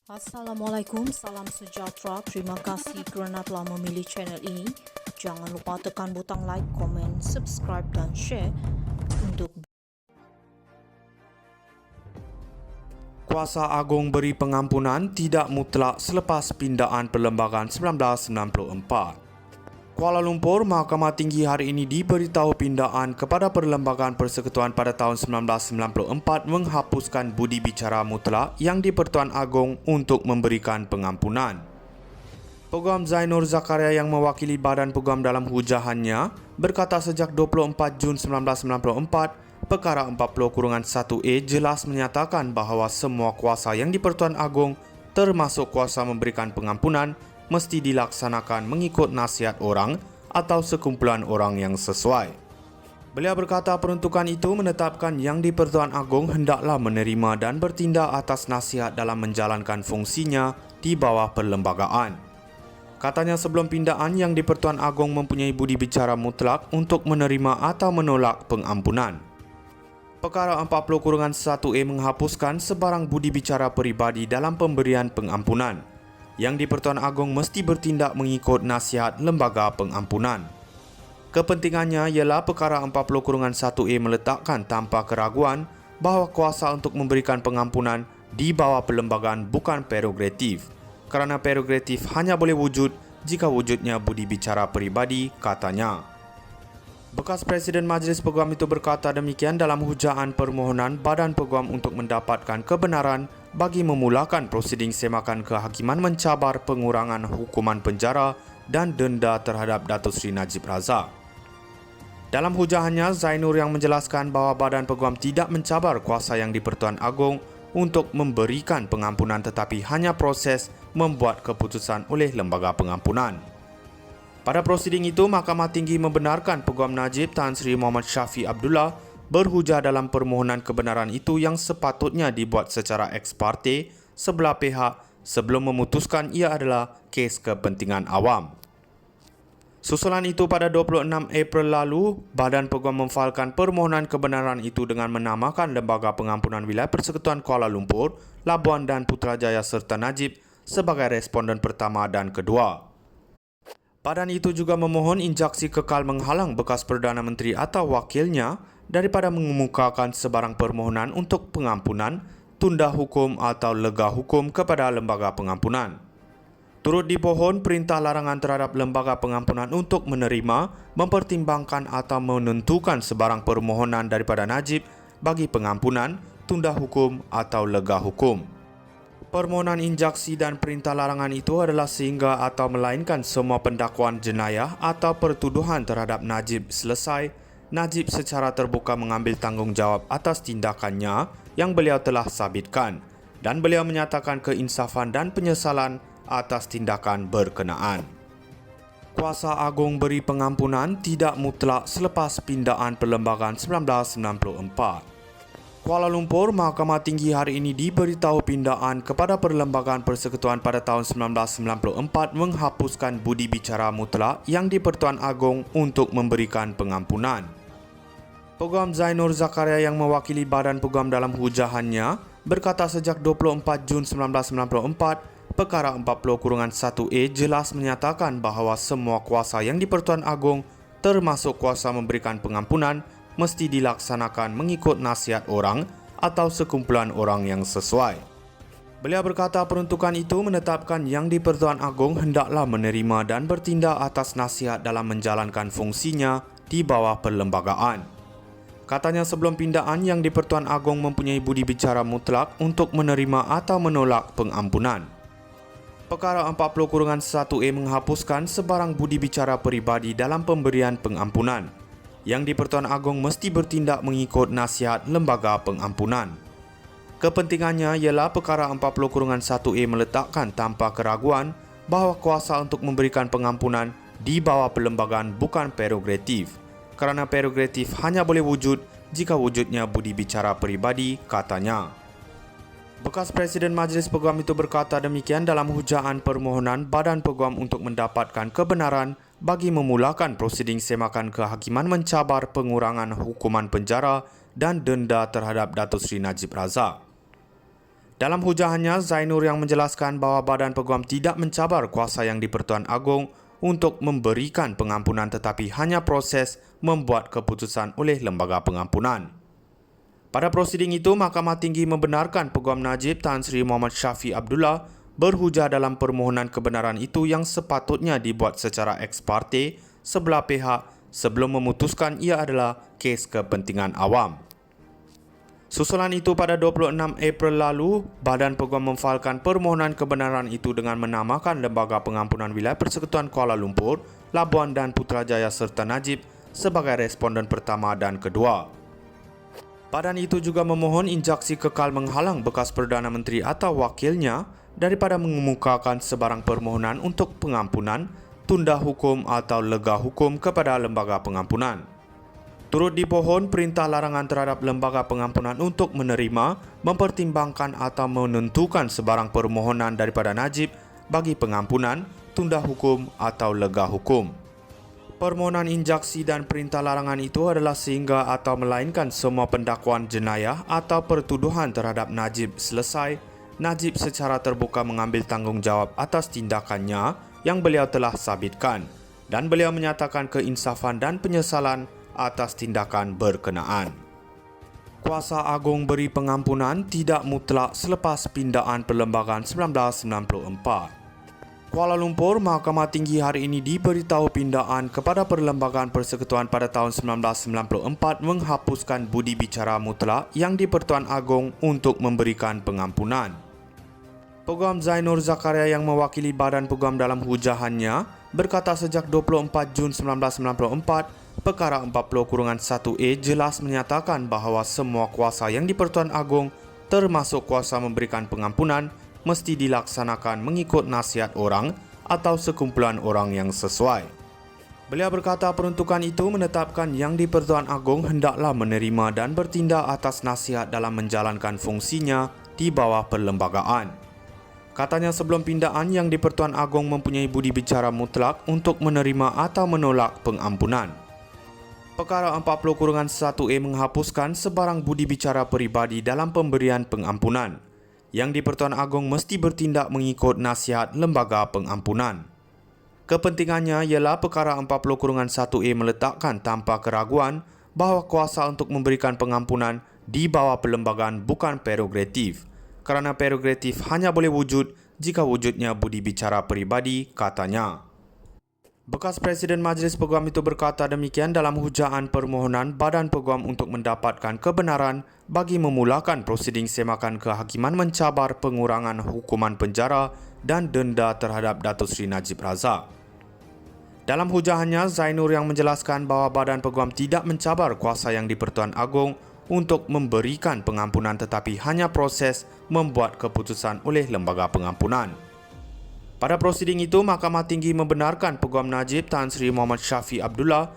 Assalamualaikum, salam sejahtera. Terima kasih kerana telah memilih channel ini. Jangan lupa tekan butang like, komen, subscribe dan share untuk Kuasa Agong beri pengampunan tidak mutlak selepas pindaan perlembagaan 1994. Kuala Lumpur, Mahkamah Tinggi hari ini diberitahu pindaan kepada Perlembagaan Persekutuan pada tahun 1994 menghapuskan budi bicara mutlak yang di-Pertuan Agong untuk memberikan pengampunan. Peguam Zainur Zakaria yang mewakili Badan Peguam dalam hujahannya berkata sejak 24 Jun 1994, Perkara 40-1A jelas menyatakan bahawa semua kuasa yang di-Pertuan Agong termasuk kuasa memberikan pengampunan mesti dilaksanakan mengikut nasihat orang atau sekumpulan orang yang sesuai. Beliau berkata peruntukan itu menetapkan yang di-Pertuan Agong hendaklah menerima dan bertindak atas nasihat dalam menjalankan fungsinya di bawah perlembagaan. Katanya sebelum pindaan yang di-Pertuan Agong mempunyai budi bicara mutlak untuk menerima atau menolak pengampunan. Perkara 40-1A menghapuskan sebarang budi bicara peribadi dalam pemberian pengampunan. Yang di-Pertuan Agong mesti bertindak mengikut nasihat lembaga pengampunan. Kepentingannya ialah Perkara 40-1A meletakkan tanpa keraguan bahawa kuasa untuk memberikan pengampunan di bawah perlembagaan bukan prerogatif, kerana prerogatif hanya boleh wujud jika wujudnya budi bicara peribadi, katanya. Bekas Presiden Majlis Peguam itu berkata demikian dalam hujaan permohonan Badan Peguam untuk mendapatkan kebenaran bagi memulakan prosiding semakan kehakiman mencabar pengurangan hukuman penjara dan denda terhadap Datuk Seri Najib Razak. Dalam hujahannya, Zainur yang menjelaskan bahawa Badan Peguam tidak mencabar kuasa yang di-Pertuan Agong untuk memberikan pengampunan tetapi hanya proses membuat keputusan oleh lembaga pengampunan. Pada prosiding itu, Mahkamah Tinggi membenarkan Peguam Najib Tan Sri Muhammad Syafiq Abdullah berhujah dalam permohonan kebenaran itu yang sepatutnya dibuat secara ex parte sebelah pihak sebelum memutuskan ia adalah kes kepentingan awam. Susulan itu pada 26 April lalu, Badan Peguam memfailkan permohonan kebenaran itu dengan menamakan Lembaga Pengampunan Wilayah Persekutuan Kuala Lumpur, Labuan dan Putrajaya serta Najib sebagai responden pertama dan kedua. Badan itu juga memohon injaksi kekal menghalang bekas Perdana Menteri atau wakilnya daripada mengemukakan sebarang permohonan untuk pengampunan, tunda hukum atau lega hukum kepada lembaga pengampunan. Turut dipohon perintah larangan terhadap lembaga pengampunan untuk menerima, mempertimbangkan atau menentukan sebarang permohonan daripada Najib bagi pengampunan, tunda hukum atau lega hukum. Permohonan injaksi dan perintah larangan itu adalah sehingga atau melainkan semua pendakwaan jenayah atau pertuduhan terhadap Najib selesai, Najib secara terbuka mengambil tanggungjawab atas tindakannya yang beliau telah sabitkan dan beliau menyatakan keinsafan dan penyesalan atas tindakan berkenaan. Kuasa Agong beri pengampunan tidak mutlak selepas pindaan perlembagaan 1994. Kuala Lumpur, Mahkamah Tinggi hari ini diberitahu pindaan kepada Perlembagaan Persekutuan pada tahun 1994 menghapuskan budi bicara mutlak yang di-Pertuan Agong untuk memberikan pengampunan. Peguam Zainur Zakaria yang mewakili Badan Peguam dalam hujahannya berkata sejak 24 Jun 1994, Perkara 40-1A jelas menyatakan bahawa semua kuasa yang di-Pertuan Agong termasuk kuasa memberikan pengampunan mesti dilaksanakan mengikut nasihat orang atau sekumpulan orang yang sesuai. Beliau berkata peruntukan itu menetapkan yang di-Pertuan Agong hendaklah menerima dan bertindak atas nasihat dalam menjalankan fungsinya di bawah perlembagaan. Katanya sebelum pindaan yang di-Pertuan Agong mempunyai budi bicara mutlak untuk menerima atau menolak pengampunan. Perkara 40-1A menghapuskan sebarang budi bicara peribadi dalam pemberian pengampunan. Yang di-Pertuan Agong mesti bertindak mengikut nasihat lembaga pengampunan. Kepentingannya ialah Perkara 40-1A meletakkan tanpa keraguan bahawa kuasa untuk memberikan pengampunan di bawah perlembagaan bukan prerogatif, kerana prerogatif hanya boleh wujud jika wujudnya budi bicara peribadi, katanya. Bekas Presiden Majlis Peguam itu berkata demikian dalam hujaan permohonan Badan Peguam untuk mendapatkan kebenaran bagi memulakan prosiding semakan kehakiman mencabar pengurangan hukuman penjara dan denda terhadap Datuk Seri Najib Razak. Dalam hujahannya, Zainur yang menjelaskan bahawa Badan Peguam tidak mencabar kuasa yang di-Pertuan Agong untuk memberikan pengampunan tetapi hanya proses membuat keputusan oleh lembaga pengampunan. Pada prosiding itu, Mahkamah Tinggi membenarkan Peguam Najib Tan Sri Muhammad Syafiq Abdullah berhujah dalam permohonan kebenaran itu yang sepatutnya dibuat secara ex parte sebelah pihak sebelum memutuskan ia adalah kes kepentingan awam. Susulan itu pada 26 April lalu, Badan Peguam memfailkan permohonan kebenaran itu dengan menamakan Lembaga Pengampunan Wilayah Persekutuan Kuala Lumpur, Labuan dan Putrajaya serta Najib sebagai responden pertama dan kedua. Badan itu juga memohon injaksi kekal menghalang bekas Perdana Menteri atau wakilnya daripada mengemukakan sebarang permohonan untuk pengampunan, tunda hukum atau lega hukum kepada Lembaga Pengampunan. Turut dipohon perintah larangan terhadap Lembaga Pengampunan untuk menerima, mempertimbangkan atau menentukan sebarang permohonan daripada Najib bagi pengampunan, tunda hukum atau lega hukum. Permohonan injaksi dan perintah larangan itu adalah sehingga atau melainkan semua pendakwaan jenayah atau pertuduhan terhadap Najib selesai, Najib secara terbuka mengambil tanggungjawab atas tindakannya yang beliau telah sabitkan dan beliau menyatakan keinsafan dan penyesalan atas tindakan berkenaan. Kuasa Agong beri pengampunan tidak mutlak selepas pindaan perlembagaan 1994. Kuala Lumpur, Mahkamah Tinggi hari ini diberitahu pindaan kepada Perlembagaan Persekutuan pada tahun 1994 menghapuskan budi bicara mutlak yang di-Pertuan Agong untuk memberikan pengampunan. Peguam Zainur Zakaria yang mewakili Badan Peguam dalam hujahannya berkata sejak 24 Jun 1994, Perkara 40-1A jelas menyatakan bahawa semua kuasa yang di-Pertuan Agong termasuk kuasa memberikan pengampunan mesti dilaksanakan mengikut nasihat orang atau sekumpulan orang yang sesuai. Beliau berkata peruntukan itu menetapkan yang di-Pertuan Agong hendaklah menerima dan bertindak atas nasihat dalam menjalankan fungsinya di bawah perlembagaan. Katanya sebelum pindaan yang di-Pertuan Agong mempunyai budi bicara mutlak untuk menerima atau menolak pengampunan. Perkara 40-1A menghapuskan sebarang budi bicara peribadi dalam pemberian pengampunan. Yang di-Pertuan Agong mesti bertindak mengikut nasihat Lembaga Pengampunan. Kepentingannya ialah perkara 40-1A meletakkan tanpa keraguan bahawa kuasa untuk memberikan pengampunan di bawah perlembagaan bukan prerogatif, kerana prerogatif hanya boleh wujud jika wujudnya budi bicara peribadi, katanya. Bekas Presiden Majlis Peguam itu berkata demikian dalam hujahan permohonan Badan Peguam untuk mendapatkan kebenaran bagi memulakan prosiding semakan kehakiman mencabar pengurangan hukuman penjara dan denda terhadap Datuk Seri Najib Razak. Dalam hujahannya, Zainur yang menjelaskan bahawa Badan Peguam tidak mencabar kuasa yang di-Pertuan Agong untuk memberikan pengampunan tetapi hanya proses membuat keputusan oleh Lembaga Pengampunan. Pada prosiding itu, Mahkamah Tinggi membenarkan Peguam Najib Tan Sri Muhammad Syafiq Abdullah